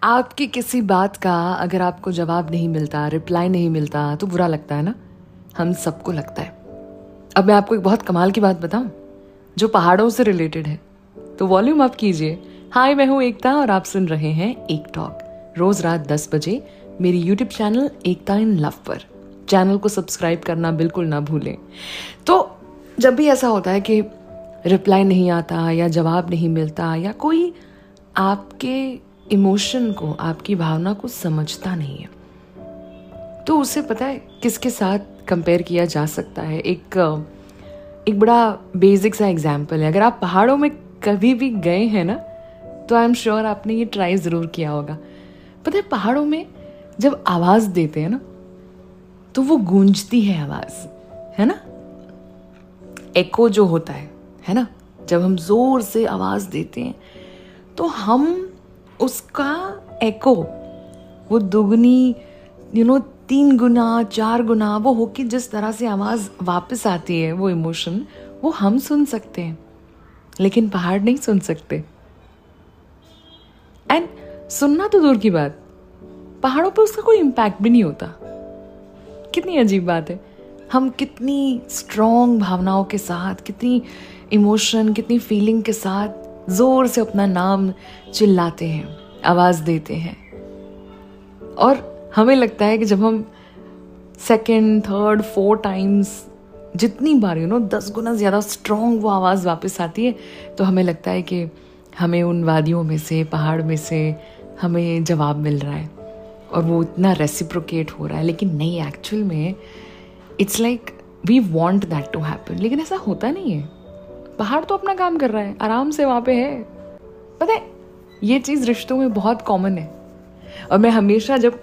आपकी किसी बात का अगर आपको जवाब नहीं मिलता, रिप्लाई नहीं मिलता तो बुरा लगता है ना। हम सबको लगता है। अब मैं आपको एक बहुत कमाल की बात बताऊं जो पहाड़ों से रिलेटेड है, तो वॉल्यूम अप कीजिए। हाय, मैं हूं एकता और आप सुन रहे हैं एक टॉक, रोज रात 10 बजे मेरी YouTube channel Ekta in love पर। चैनल को सब्सक्राइब करना बिल्कुल ना भूलें। तो जब भी ऐसा होता है कि रिप्लाई नहीं आता या जवाब नहीं मिलता या कोई आपके इमोशन को, आपकी भावना को समझता नहीं है, तो उसे पता है किसके साथ कंपेयर किया जा सकता है। एक बड़ा बेसिक सा एग्जाम्पल है। अगर आप पहाड़ों में कभी भी गए हैं ना, तो आई एम श्योर आपने ये ट्राई ज़रूर किया होगा। पता है, पहाड़ों में जब आवाज़ देते हैं ना, तो वो गूंजती है आवाज़, है ना। एको जो होता है ना, जब हम ज़ोर से आवाज़ देते हैं तो हम उसका एको, वो दुगनी 3 गुना 4 गुना वो होके जिस तरह से आवाज़ वापस आती है, वो इमोशन, वो हम सुन सकते हैं, लेकिन पहाड़ नहीं सुन सकते। एंड सुनना तो दूर की बात, पहाड़ों पे उसका कोई इम्पैक्ट भी नहीं होता। कितनी अजीब बात है। हम कितनी स्ट्रॉन्ग भावनाओं के साथ, कितनी इमोशन, कितनी फीलिंग के साथ जोर से अपना नाम चिल्लाते हैं, आवाज देते हैं, और हमें लगता है कि जब हम सेकंड, थर्ड, 4 टाइम्स, जितनी बार 10 गुना ज़्यादा स्ट्रॉन्ग वो आवाज़ वापस आती है, तो हमें लगता है कि हमें उन वादियों में से, पहाड़ में से हमें जवाब मिल रहा है और वो इतना रेसिप्रोकेट हो रहा है। लेकिन नहीं, एक्चुअल में it's like we want that to happen, लेकिन ऐसा होता नहीं है। पहाड़ तो अपना काम कर रहा है, आराम से वहाँ पे है। पता है, ये चीज़ रिश्तों में बहुत कॉमन है। और मैं हमेशा, जब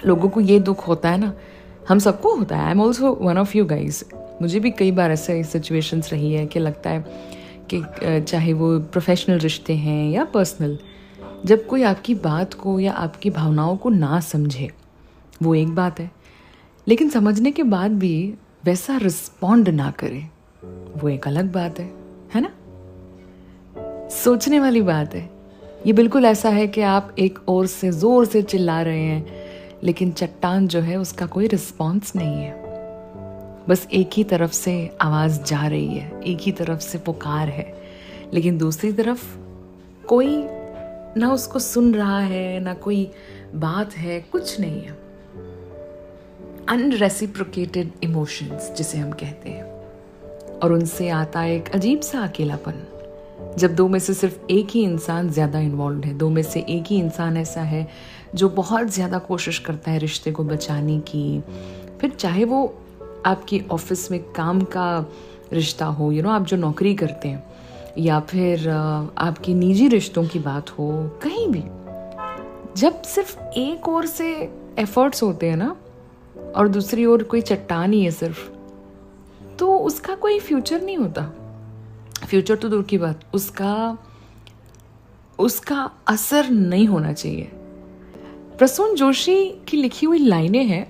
लोगों को ये दुख होता है ना, हम सबको होता है, I am also one of you guys, मुझे भी कई बार ऐसे सिचुएशंस रही है कि लगता है कि चाहे वो प्रोफेशनल रिश्ते हैं या पर्सनल, जब कोई आपकी बात को या आपकी भावनाओं को ना समझे, वो एक बात है, लेकिन समझने के बाद भी वैसा रिस्पॉन्ड ना करे, वो एक अलग बात है ना। सोचने वाली बात है। ये बिल्कुल ऐसा है कि आप एक ओर से जोर से चिल्ला रहे हैं, लेकिन चट्टान जो है उसका कोई रिस्पॉन्स नहीं है। बस एक ही तरफ से आवाज जा रही है, एक ही तरफ से पुकार है, लेकिन दूसरी तरफ कोई ना उसको सुन रहा है, ना कोई बात है, कुछ नहीं है। अनरेसिप्रोकेटेड इमोशंस जिसे हम कहते हैं, और उनसे आता है एक अजीब सा अकेलापन। जब 2 में से सिर्फ एक ही इंसान ज़्यादा इन्वॉल्व है, 2 में से एक ही इंसान ऐसा है जो बहुत ज़्यादा कोशिश करता है रिश्ते को बचाने की, फिर चाहे वो आपकी ऑफिस में काम का रिश्ता हो, आप जो नौकरी करते हैं, या फिर आपकी निजी रिश्तों की बात हो, कहीं भी जब सिर्फ एक ओर से एफर्ट्स होते हैं ना, और दूसरी ओर कोई चट्टान ही है सिर्फ, तो उसका कोई फ्यूचर नहीं होता। फ्यूचर तो दूर की बात, उसका असर नहीं होना चाहिए। प्रसून जोशी की लिखी हुई लाइनें हैं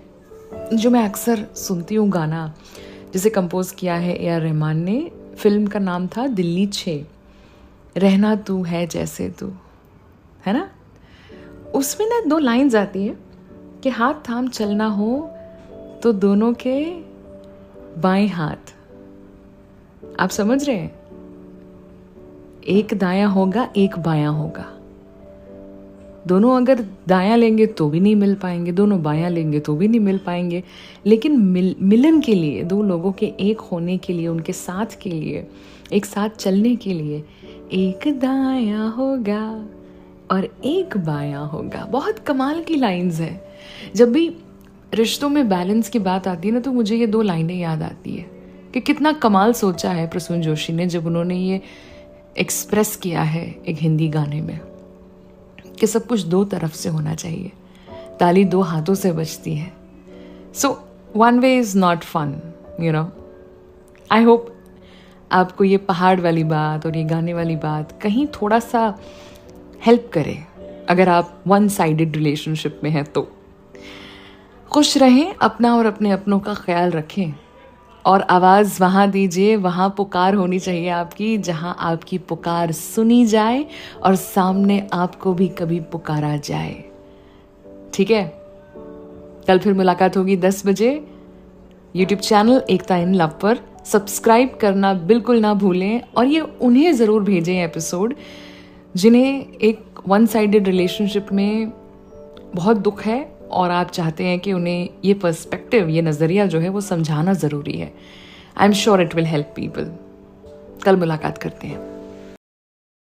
जो मैं अक्सर सुनती हूँ। गाना जिसे कंपोज किया है A.R. रहमान ने, फिल्म का नाम था दिल्ली 6, रहना तू है जैसे तू, है ना। उसमें ना 2 लाइन्स आती हैं कि हाथ थाम चलना हो तो दोनों के बाएं हाथ। आप समझ रहे हैं, एक दायां होगा, एक बायां होगा। दोनों अगर दायां लेंगे तो भी नहीं मिल पाएंगे, दोनों बायां लेंगे तो भी नहीं मिल पाएंगे। लेकिन मिलन के लिए, 2 लोगों के एक होने के लिए, उनके साथ के लिए, एक साथ चलने के लिए, एक दायां होगा और एक बायां होगा। बहुत कमाल की लाइंस है। जब भी रिश्तों में बैलेंस की बात आती है ना, तो मुझे ये 2 लाइनें याद आती है कि कितना कमाल सोचा है प्रसून जोशी ने जब उन्होंने ये एक्सप्रेस किया है एक हिंदी गाने में, कि सब कुछ 2 तरफ से होना चाहिए, ताली 2 हाथों से बजती है। So one way is not fun, I hope आपको ये पहाड़ वाली बात और ये गाने वाली बात कहीं थोड़ा सा हेल्प करे, अगर आप 1 साइडेड रिलेशनशिप में हैं तो। खुश रहें, अपना और अपने अपनों का ख्याल रखें, और आवाज़ वहाँ दीजिए, वहाँ पुकार होनी चाहिए आपकी, जहाँ आपकी पुकार सुनी जाए और सामने आपको भी कभी पुकारा जाए। ठीक है, कल फिर मुलाकात होगी 10 बजे YouTube channel Ekta in love पर। सब्सक्राइब करना बिल्कुल ना भूलें और ये उन्हें ज़रूर भेजें एपिसोड जिन्हें एक वन साइडेड रिलेशनशिप में बहुत दुख है और आप चाहते हैं कि उन्हें ये पर्सपेक्टिव, ये नज़रिया जो है वो समझाना ज़रूरी है। I am sure it will help people. कल मुलाकात करते हैं।